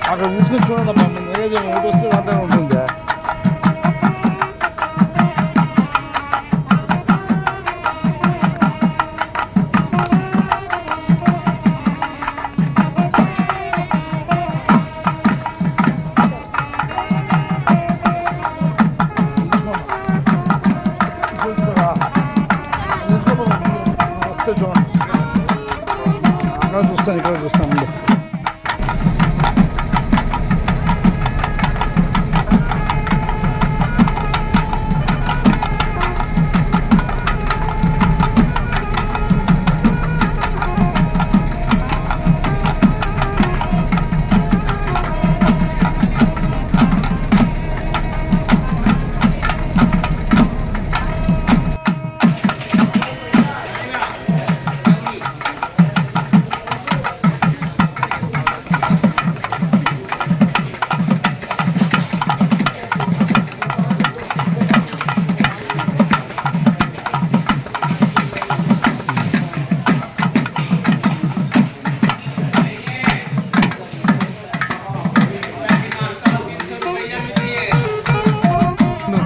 అక్కడ కూర్చుని చూడండి నైవేద్యం ఒకటి వస్తే దాంట్లో ఉంటుంది. వస్తే చూడండి, అక్కడ చూస్తాను ఇక్కడ చూస్తాను.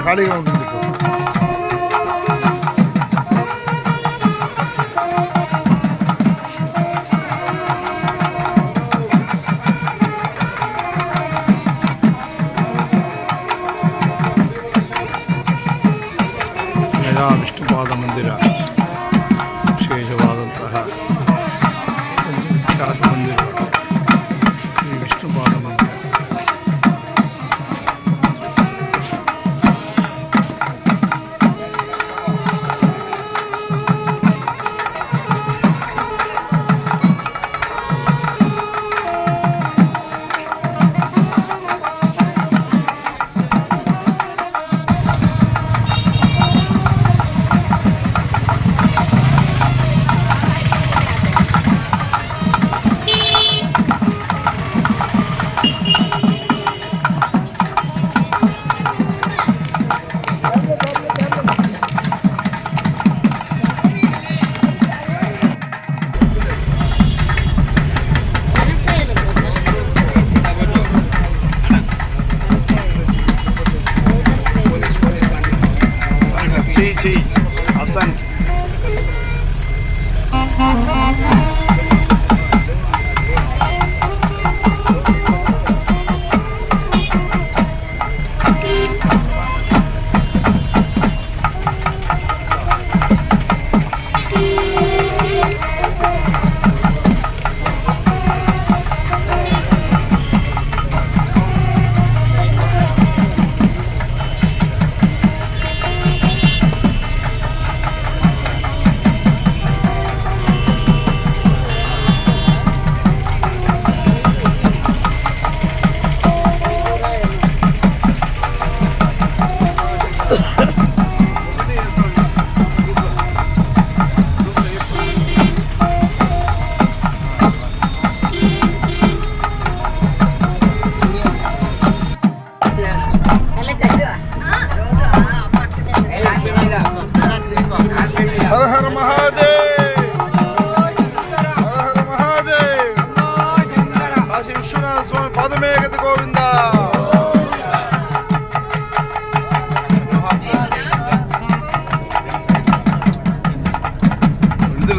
ఖాళీగా ఉంటుంది. మెగా విష్ణుపాద మందిర విశేషవాదంతః ఖ్యాత మందిర శ్రీ విష్ణుపాద మందిర. అద్దానికి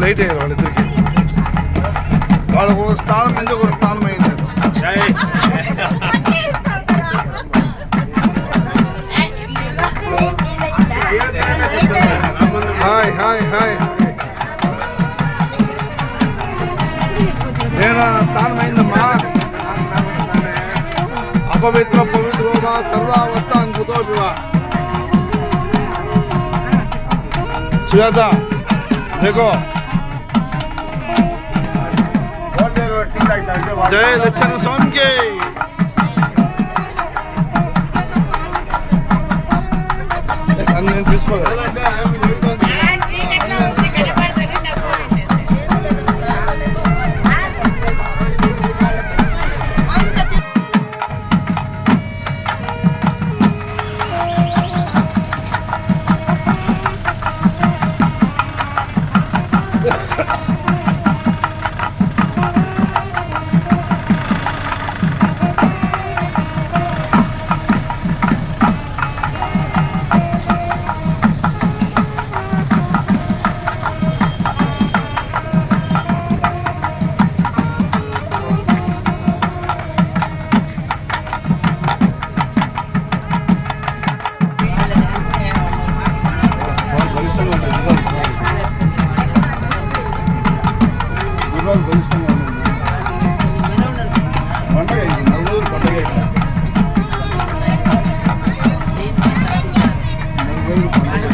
లైట్ అయ్యారు వాళ్ళిద్దరికి. వాళ్ళకు స్థానం మీద ఒక స్థానం అయింది. Hi hi hi. నేను స్థానం అయిందమ్మా. అపవిత్ర పవిత్రోగా సర్వావస్థాన్ కుతోపివా. సుజాత देखो जय लक्षण स्वामी के తీసుకో. బలిష్టంగా ఉంది. పండగ ఇది 4 రోజులు పండగ. 4 రోజులు పండగ.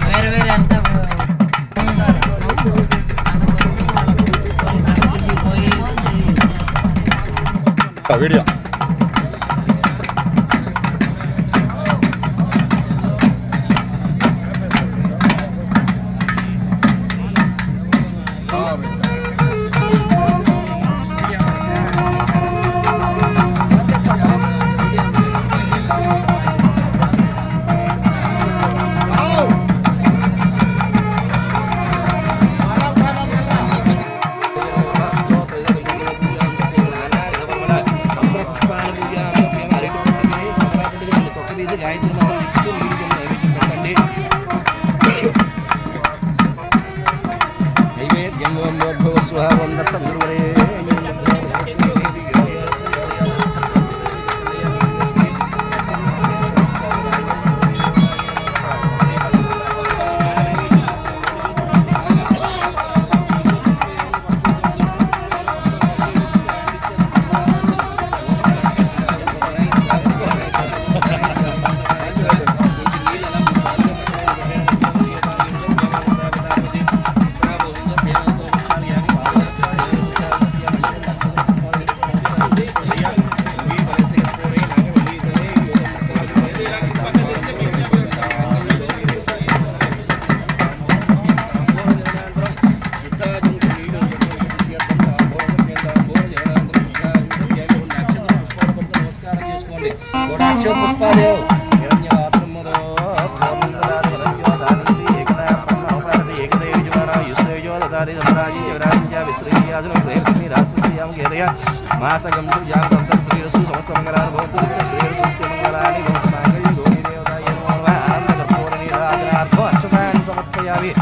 వేరే వేరే అంతా వీడియో పుష్పాదేవ్ మాసగం సంతం శ్రీరసు సమస్త మంగళాన్ని భవతు శ్రీరసు మంగళాన్ని భవతు గోరీ దేవతాయ నమః ఆనంద కర్పూర నీరాజనార్థో అక్షతాన్ని సమర్పయామి.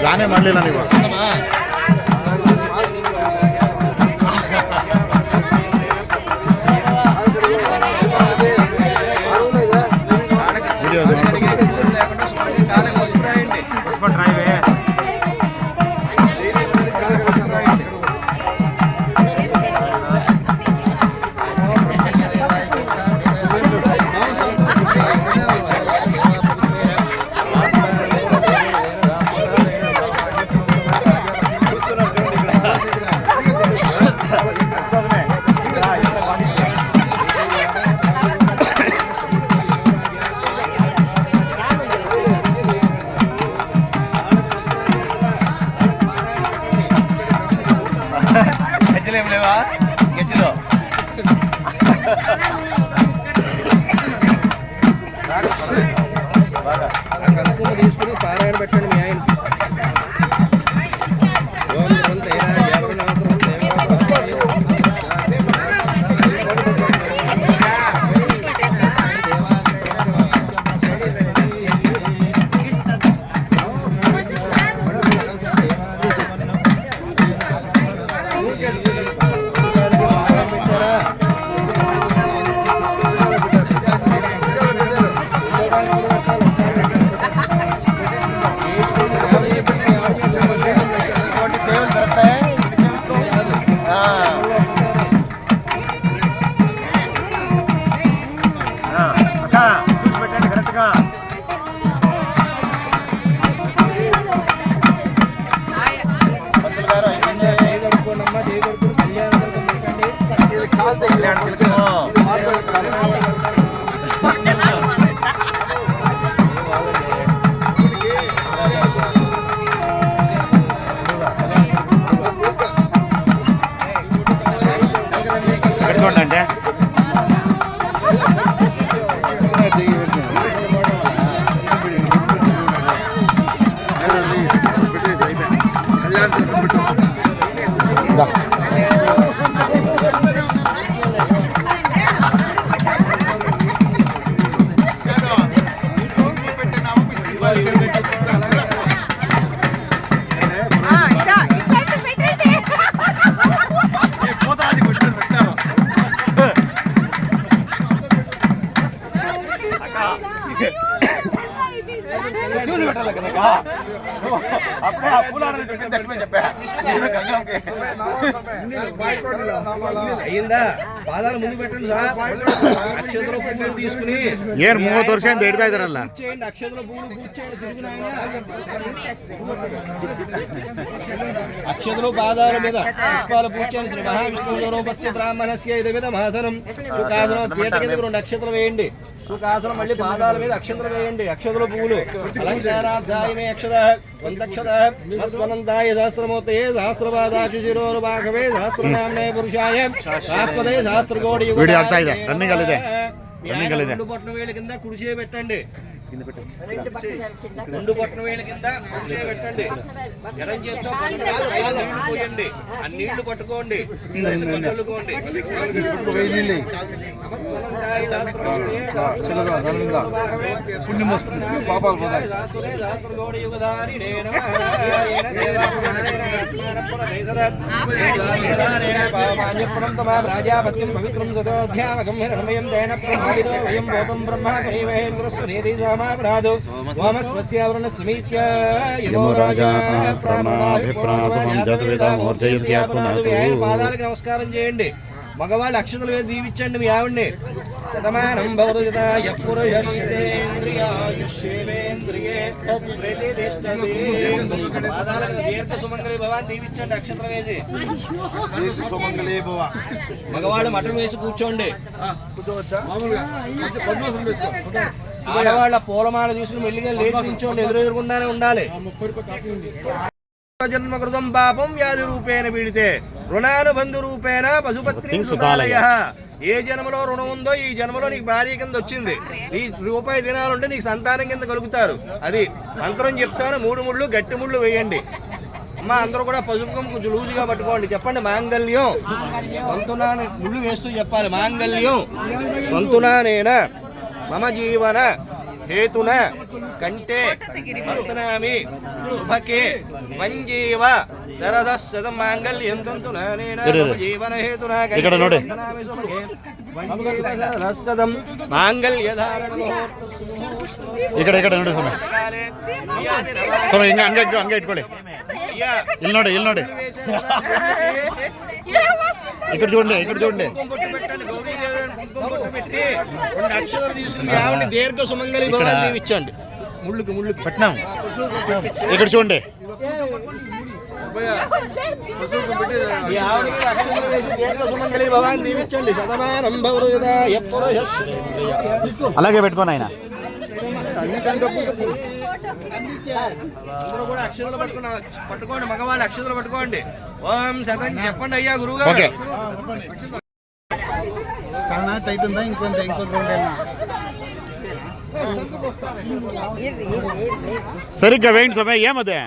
ನಾನೇ ಮಾಡಲಿಲ್ಲ ನೀವು పెట్టుకోండి అంటే చూసి పెట్టాలి కనుక అప్పుడే ఆ పూలారని చెప్పి దర్శనం చెప్పా అయిందా పాదాలు ముందు పెట్టండి సార్ అక్షతలో పువ్వులు తీసుకుని ಏನು 30 ವರ್ಷದಿಂದ ಹಿಡ್ತಾ ಇದಾರಲ್ಲ చేయండి అక్షతలో పువ్వులు పూజ చేయండి తిరిగిన అక్షతలో పాదాల మీద పుష్పాల పూజ చేయండి శ్రీ మహావిష్ణువు స్వరూపస్య బ్రాహ్మణస్య ఇదమిద మహాసనం సుఖాసనం పీట కిందకి 2 అక్షతలు వేయండి సుఖాసనం మళ్ళీ పాదాల మీద అక్షతలు వేయండి అక్షతలు పువ్వులు అలంకారాధ్యాయమే అక్షత వందక్షత మస్వనందాయ సహస్రమూర్తయే సహస్రపాదాశిశిరోరు భాగవే సహస్రనామ్నే పురుషాయ శాశ్వతే సహస్రకోటి వీడియో ಆಗ್ತಾ ಇದೆ ರನ್ನಿಂಗ್ ಅಲ್ಲಿದೆ రన్నింగ్ అಲ್ಲಿದೆ 2 బొట్ల వేలు కింద కుడి చేయి పెట్టండి రెండు బొట్ల వేలు కింద కుడి చేయి పెట్టండి ఎడం చేత్తో నీళ్లు పోయండి ఆ నీళ్లు పట్టుకోండి చల్లుకోండి పుణ్యం వస్తుంది పాపాలు పోతాయి రాజాపత్యం పవిత్రం సదోధ్యామకం హిరణమయం దయన బ్రహ్మవిదో వయం భూతం బ్రహ్మ కైవేంద్రస్సు నేతి సోమాప్రాదు వామస్మస్యావరణ సమీత్య యమో రాజా ప్రాణాభిప్రాతమం జతవేదామోర్జయంత్యాత్మనాథు పాదాలకు నమస్కారం చేయండి మగవాళ్ళు అక్షతలు వేసి దీవించండి మీ ఆవిడ్ని శతమానం భవరుజత యపురుషేంద్రియాయుష్యేంద్రియే పాదాలకు దీర్ఘ సుమంగళి భవాన్ దీవించండి అక్షతలు వేసి మగవాళ్ళు మఠం వేసి కూర్చోండి ఆడవాళ్ళ పూలమాల తీసుకుని మెల్లిగా లేచి కూర్చోండి ఎదురుకుండానే ఉండాలి జన్మకృతం పాపం వ్యాధి రూపేణ పీడితే రుణానుబంధు రూపేణ పశుపత్ని సుతాలయ ఏ జన్మలో రుణం ఉందో ఈ జన్మలో నీకు భార్య కింద వచ్చింది ఈ రూపాయి దినాలుంటే నీకు సంతానం కింద కలుగుతారు అది మంత్రం చెప్తాను 3 ముళ్ళు గట్టి ముళ్ళు వేయండి అమ్మ అందరూ కూడా పసుపు కొంచెం లూజుగా పట్టుకోండి చెప్పండి మాంగళ్యం వంతునా ముళ్ళు వేస్తూ చెప్పాలి మాంగళ్యం వంతునానేన మమ జీవన హేతున కంటే వర్తనామి శుభకే మంజీవ శరద శతం మాంగళ్యం తంతునానేన మమ జీవన హేతున కంటే వర్తనామి శుభకే మంజీవ శరద శతం మాంగళ్యధారణ ಈ ಕಡೆ ನೋಡಿ ಸಮಯ ಸಮಯ ಹಂಗೆ ಇಟ್ಕೊಳ್ಳಿ ಇಲ್ಲಿ ನೋಡಿ ఇక్కడ చూడండి దీర్ఘ సుమంగళి భవాన్ దీవించండి ముళ్ళుకి పెట్టినాం ఇక్కడ చూడండి ఆవిడ మీద అక్షతలు వేసి దీర్ఘ సుమంగళి భవాన్ దీవించండి శతమానం భవరుజత అలాగే పెట్టుకోండి ఆయన అందరూ కూడా అక్షతలు పట్టుకోండి మగవాళ్ళు అక్షతలు పట్టుకోండి ఓం శతం చెప్పండి అయ్యా గురువు గారు టైట్ ఉందా ఇంకొంత సరిగ్గా వేయండి సమయ ఏమదే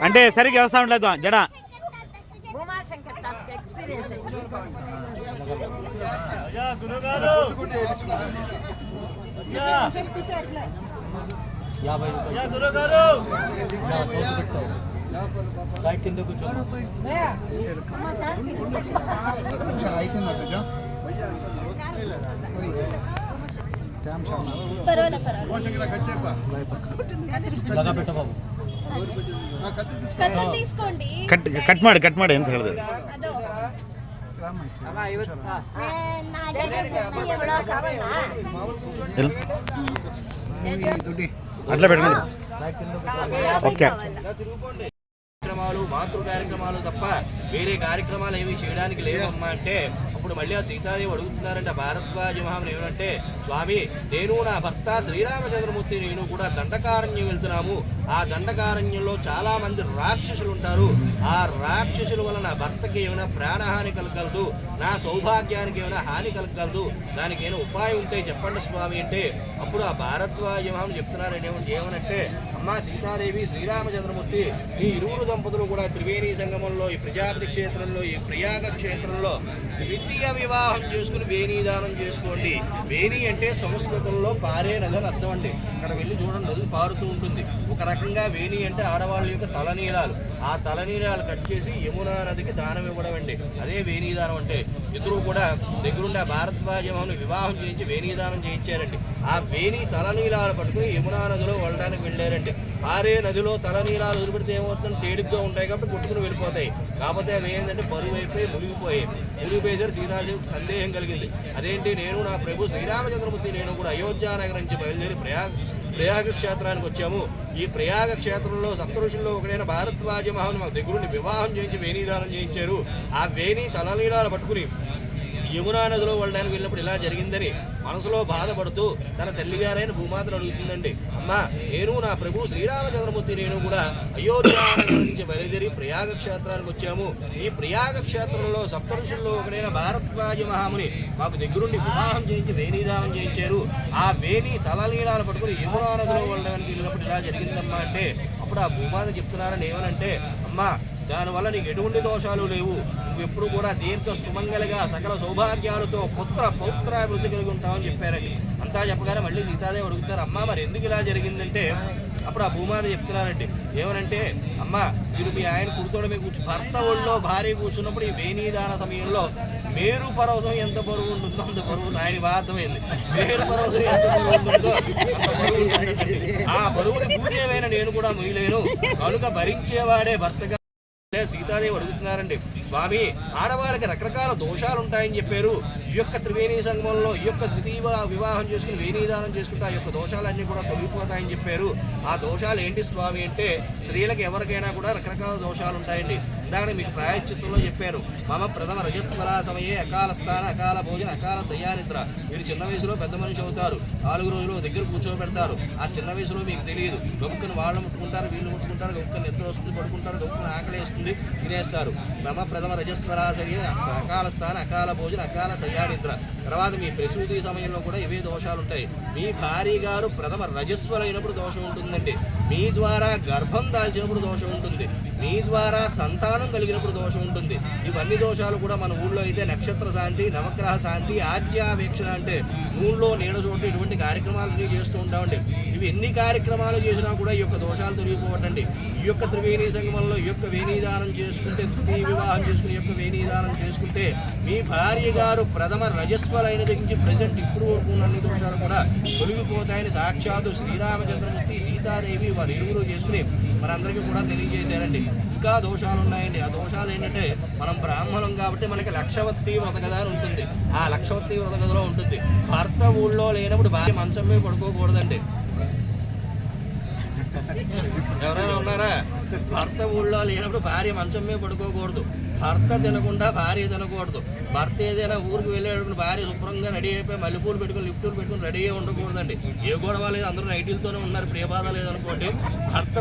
అంటే సరిగ్గా వ్యవస్థ ఉండలేదు జడ ಕಟ್ ಮಾಡಿ ಅಂತ ಹೇಳಿದೆ అట్లా పెట్టుకోండి ఓకే కార్యక్రమాలు మాతృ కార్యక్రమాలు తప్ప వేరే కార్యక్రమాలు ఏమీ చేయడానికి లేవమ్మా అంటే అప్పుడు మళ్ళీ ఆ సీతాదేవి అడుగుతున్నారంటే భారద్వాజ మహాముని ఏమంటే స్వామి నేను నా భర్త శ్రీరామచంద్రమూర్తి నేను కూడా దండకారణ్యం వెళ్తున్నాము. ఆ దండకారణ్యంలో చాలా మంది రాక్షసులు ఉంటారు. ఆ రాక్షసుల వల్ల నా భర్తకి ఏమైనా ప్రాణహాని కలగలదు, నా సౌభాగ్యానికి ఏమైనా హాని కలగలదు, దానికి ఏమైనా ఉపాయం ఉంటే చెప్పండి స్వామి అంటే అప్పుడు ఆ భారద్వాజ మహాముని చెప్తున్నారు ఏమనంటే అమ్మా సీతాదేవి శ్రీరామచంద్రమూర్తి ఈ ఇరువురు దంపతులు కూడా త్రివేణి సంగమంలో ఈ ప్రజాపతి క్షేత్రంలో ఈ ప్రయాగ క్షేత్రంలో ద్వితీయ వివాహం చేసుకుని వేణీదానం చేసుకోండి. వేణి అంటే సంస్కృతంలో పారే నది అని అర్థం అండి. అక్కడ వెళ్ళి చూడండి నది పారుతూ ఉంటుంది. ఒక రకంగా వేణి అంటే ఆడవాళ్ళ యొక్క తలనీలాలు. ఆ తలనీలాలు కట్ చేసి యమునా నదికి దానం ఇవ్వడం అండి. అదే వేణీదానం అంటే. ఇద్దరు కూడా దగ్గరుండి ఆ భారద్వాజముని వివాహం చేయించి వేణీదానం చేయించారండి. ఆ వేణి తలనీలాలు పట్టుకుని యమునా నదిలో వెళ్ళడానికి వెళ్ళారండి. పారే నదిలో తలనీలాలు వదిలిపెడితే ఏమవుతుందని తేలిగ్గా ఉంటాయి కాబట్టి కొట్టుకుని వెళ్ళిపోతాయి. కాకపోతే అవి ఏంటంటే బరువు అయిపోయి మునిగిపోయేసరికి సీతాదేవి సందేహం కలిగింది. అదేంటి నేను నా ప్రభు శ్రీరామచంద్రమూర్తి నేను కూడా అయోధ్య నగరం నుంచి బయలుదేరి ప్రయాగ క్షేత్రానికి వచ్చాము. ఈ ప్రయాగ క్షేత్రంలో సప్తఋషుల్లో ఒకడైన భారద్వాజ మహాముని మాకు దగ్గరుండి వివాహం చేయించి వేణీదానం చేయించారు. ఆ వేణి తలనీలాలు పట్టుకుని యమునా నదిలో వెళ్ళడానికి వెళ్ళినప్పుడు ఇలా జరిగిందని మనసులో బాధపడుతూ తన తల్లిగారైన భూమాతను అడుగుతుందండి. అమ్మా నేను నా ప్రభు శ్రీరామచంద్రమూర్తి నేను కూడా అయోధ్య నుంచి బయలుదేరి ప్రయాగ క్షేత్రానికి వచ్చాము. ఈ ప్రయాగ క్షేత్రంలో సప్తఋషుల్లో ఒకడైన భారద్వాజ మహాముని మాకు దగ్గరుండి వివాహం చేయించి వేణీదానం చేయించారు. ఆ వేణి తలనీలాలు పట్టుకుని యమునా నదిలో వెళ్ళడానికి వెళ్ళినప్పుడు ఇలా జరిగిందమ్మా అంటే అప్పుడు ఆ భూమాత చెప్తున్నారని ఏమనంటే అమ్మా దానివల్ల నీకు ఎటువంటి దోషాలు లేవు, నువ్వు ఎప్పుడు కూడా దీర్ఘ సుమంగలిగా సకల సౌభాగ్యాలతో పౌత్రాభివృద్ధి కలిగి ఉంటావని చెప్పారండి. అంతా చెప్పగానే మళ్ళీ సీతాదేవి అడుగుతారు అమ్మ మరి ఎందుకు ఇలా జరిగిందంటే అప్పుడు ఆ భూమాత చెప్తున్నారండి ఏమనంటే అమ్మ మీరు మీ ఆయన కుడుతోడ మీద భర్త ఒళ్ళో భార్య కూర్చున్నప్పుడు ఈ వేణీదాన సమయంలో మేరు పర్వతం ఎంత బరువు ఉంటుందో అంత బరువు ఆయన బాధమైంది. మేరు పర్వతం ఎంత బరువు ఉంటుందో అంత బరువు ఉంటుందండి. ఆ బరువుని పూజ ఏమైనా నేను కూడా మొయ్యలేను కనుక భరించేవాడే భర్తగా సీతాదేవి అడుగుతున్నారండి. స్వామి ఆడవాళ్ళకి రకరకాల దోషాలు ఉంటాయని చెప్పారు. ఈ యొక్క త్రివేణి సంగమంలో ఈ యొక్క ద్వితీయ వివాహం చేసుకుని వేణీదానం చేసుకుంటే ఆ యొక్క దోషాలన్నీ కూడా తొలగిపోతాయని చెప్పారు. ఆ దోషాలు ఏంటి స్వామి అంటే స్త్రీలకు ఎవరికైనా కూడా రకరకాల దోషాలు ఉంటాయండి. ఇందాక మీకు ప్రాయశ్చిత్తంలో చెప్పాను మమ ప్రథమ రజస్వల సమయే అకాల స్థాన అకాల భోజన అకాల శయ్యానిద్ర. వీళ్ళు చిన్న వయసులో పెద్ద మనిషి అవుతారు. 4 రోజులు దగ్గర కూర్చోబెడతారు. ఆ చిన్న వయసులో మీకు తెలియదు గొప్పని వాళ్ళు ముట్టుకుంటారు వీళ్ళు ముట్టుకుంటారు గొప్పని నిద్ర వస్తుంది పడుకుంటారు గొప్పని ఆకలి వేస్తుంది తినేస్తారు. మమ ప్రథమ రజస్వల సమయే అకాల స్థాన అకాల భోజన అకాల శయ్యానిద్ర. తర్వాత మీ ప్రసూతి సమయంలో కూడా ఇవే దోషాలు ఉంటాయి. మీ భార్య గారు ప్రథమ రజస్వలైనప్పుడు దోషం ఉంటుందండి. మీ ద్వారా గర్భం దాల్చినప్పుడు దోషం ఉంటుంది. మీ ద్వారా సంతానం కలిగినప్పుడు దోషం ఉంటుంది. ఇవన్నీ దోషాలు కూడా మన ఊళ్ళో అయితే నక్షత్ర శాంతి నవగ్రహ శాంతి ఆజ్యావేక్షణ అంటే ఊళ్ళో నీడ చోటు ఇటువంటి కార్యక్రమాలు చేస్తూ ఉంటామండి. ఇవి ఎన్ని కార్యక్రమాలు చేసినా కూడా ఈ యొక్క దోషాలు తొలగిపోవటండి. ఈ యొక్క త్రివేణి సంగమంలో ఈ యొక్క వేణీదానం చేసుకుంటే ద్వితీయ వివాహం చేసుకుని యొక్క వేణీదానం చేసుకుంటే మీ భార్య గారు ప్రథమ రజస్వలైన దగ్గర ప్రజెంట్ ఇప్పుడు వరకు అన్ని దోషాలు కూడా తొలగిపోతాయని సాక్షాత్తు శ్రీరామచంద్రమూర్తి సీతాదేవి వారు ఇరువురు చేసుకుని మనందరికీ కూడా తెలియజేశారండి. ఇంకా దోషాలు ఉన్నాయండి. ఆ దోషాలు ఏంటంటే మనం బ్రాహ్మణం కాబట్టి మనకి లక్షవత్తి వ్రతగద అని ఉంటుంది. ఆ లక్షవత్తి వ్రతగదలో ఉంటుంది భర్త ఊళ్ళో లేనప్పుడు భార్య మంచం మీద పడుకోకూడదండి. ఎవరైనా ఉన్నారా? భర్త ఊళ్ళో లేనప్పుడు భార్య మంచం మీద పడుకోకూడదు. భర్త తినకుండా భార్య తినకూడదు. భర్త ఏదైనా ఊరికి వెళ్ళేటప్పుడు భార్య శుభ్రంగా రెడీ అయిపోయి మల్లెపూలు పెట్టుకుని లిఫ్టులు పెట్టుకుని రెడీ అయ్యి ఉండకూడదండి. ఏ గొడవ లేదు అందరూ నైటీలతోనే ఉన్నారు ఇప్పుడు ఏ బాధ లేదనుకోండి. భర్త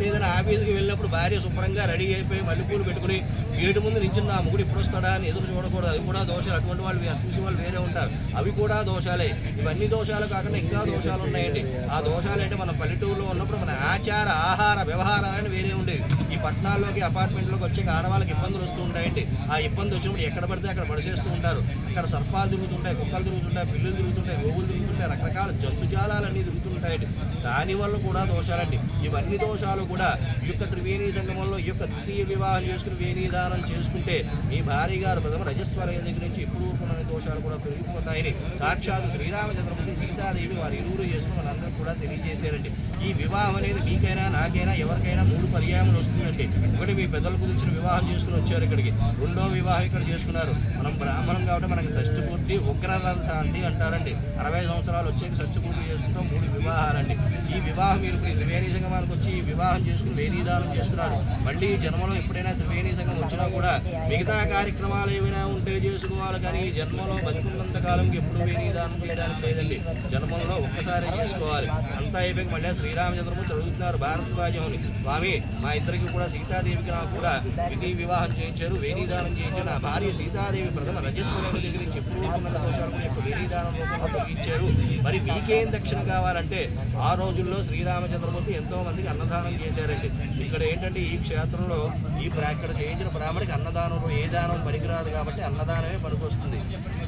ఏదైనా ఆఫీస్కి వెళ్ళినప్పుడు భార్య శుభ్రంగా రెడీ అయిపోయి మల్లెపూలు పెట్టుకుని గేటు ముందు నించున్న ఆ ముగ్గురు ఇప్పుడు వస్తాడా అని ఎదురు చూడకూడదు. అవి కూడా దోషాలు. అటువంటి వాళ్ళు చూసి వాళ్ళు వేరే ఉంటారు. అవి కూడా దోషాలే. ఇవన్నీ దోషాలు కాకుండా ఇంకా దోషాలు ఉన్నాయండి. ఆ దోషాలు అంటే మన పల్లెటూరులో ఉన్నప్పుడు మన ఆచార ఆహార వ్యవహారాలని వేరే ఉండేవి. ఈ పట్టణాల్లోకి అపార్ట్మెంట్లోకి వచ్చే ఆడవాళ్ళకి ఇబ్బందులు వస్తూ ఉంటాయండి. ఆ ఇబ్బంది వచ్చినప్పుడు ఎక్కడ పడితే అక్కడ పడిచేస్తూ ఉంటారు. అక్కడ సర్పాలు తిరుగుతుంటాయి, కుక్కలు తిరుగుతుంటాయి, పిల్లులు తిరుగుతుంటాయి, గోవులు తిరుగుతుంటాయి, రకరకాల జంతుజాలన్నీ తిరుగుతుంటాయండి. దానివల్ల కూడా దోషాలండి. ఇవన్నీ దోషాలు కూడా ఈ యొక్క త్రివేణి సంగమంలో ఈ యొక్క ద్వితీయ వివాహం చేసుకుని వేణీదానం చేసుకుంటే మీ భార్య గారు ప్రథమ రజస్వలైన దగ్గర నుంచి ఇప్పుడు కొన్ని దోషాలు కూడా పెరిగిపోతాయని సాక్షాత్ శ్రీరామచంద్రమూర్తి సీతాదేవి వారు ఇరువురు చేసుకుని మనందరూ కూడా తెలియజేశారండి. ఈ వివాహం అనేది మీకైనా నాకైనా ఎవరికైనా 3 పర్యాయములు వస్తుందండి. ఒకటి మీ పెద్దల గురించి వివాహం చేసుకుని వచ్చారు ఇక్కడికి. రెండో వివాహం ఇక్కడ చేసుకున్నారు. మనం బ్రాహ్మణం కాబట్టి మనకి షష్ఠి పూర్తి శాంతి, ఉగ్రరథ శాంతి అంటారండి. 60 సంవత్సరాలు వచ్చాక సత్యపూజ చేసుకుంటాం. 3 వివాహాలండి. ఈ వివాహం మీరు త్రివేణి సంగమానికి వచ్చి ఈ వివాహం చేసుకుని వేణీదానం చేస్తున్నారు. మళ్ళీ జన్మలో ఎప్పుడైనా త్రివేణి సంగం వచ్చినా కూడా మిగతా కార్యక్రమాలు ఏమైనా ఉంటే చేసుకోవాలి, కానీ ఈ జన్మలో బతుకున్నంత కాలం ఎప్పుడు వేణీదానం చేయడానికి లేదండి. జన్మలో ఒక్కసారి చేసుకోవాలి. అంతా అయిపోయి మళ్ళీ శ్రీరామచంద్రమూర్తి అడుగుతున్నారు భారద్వాజముని, స్వామి మా ఇద్దరికి కూడా సీతాదేవికి నాకు కూడా విధి వివాహం చేయించారు, వేణీదానం చేయించారు. నా భార్య సీతాదేవి ప్రథమ రజస్వరుల దగ్గర నుంచి ఎప్పుడు ఉన్న దోషాలను యొక్క వేణీదానం రూపంలో తొలగించారు. మరి మీకేం దక్షిణ కావాలంటే ఆ రోజుల్లో శ్రీరామచంద్రమూర్తి ఎంతో మందికి అన్నదానం చేశారండి. ఇక్కడ ఏంటంటే ఈ క్షేత్రంలో ఇక్కడ చేయించిన బ్రాహ్మడికి అన్నదానంలో ఏ దానం పనికిరాదు కాబట్టి అన్నదానమే పనికొస్తుంది.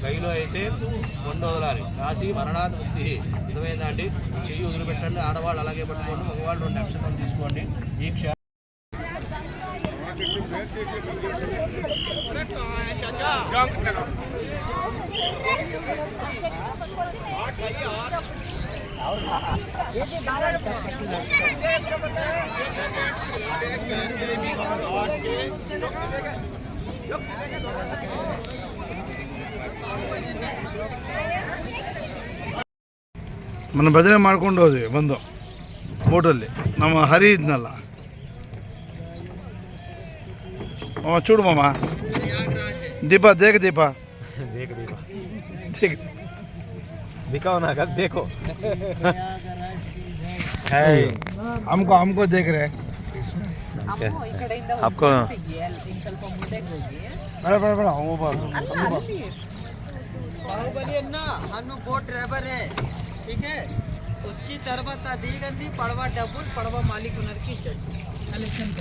కైలో అయితే వందోదలాలి, కాశీ మరణాత్ ముక్తి. ఇదమైందండి. చెయ్యి వదిలిపెట్టండి, ఆడవాళ్ళు అలాగే పట్టుకోండి, మగవాళ్ళు 2 అక్షరాలు తీసుకోండి. ఈ మన ಭಜನೆ ಮಾಡ್ಕೊಂಡು ಹೋದ್ವಿ ಬಂದು ಬೋಟಲ್ಲಿ. ನಮ್ಮ ಹರಿ ಇದ್ನಲ್ಲ ಮಾಮ, ಚೂಡು ಮಾಮ. दीप देख दीपा देख देख दिखाओ ना, कब देखो हमको हमको देख रहे आपको बड़ा बड़ा बड़ा బాహుబలి అన్న అన్న బోట్ డ్రైవర్ ठीक है వచ్చి తర్వాత దిగండి పడవ డబ్బులు పడవ మాలిక్ ఉనర్కి ఇచ్చాడు కలెక్షన్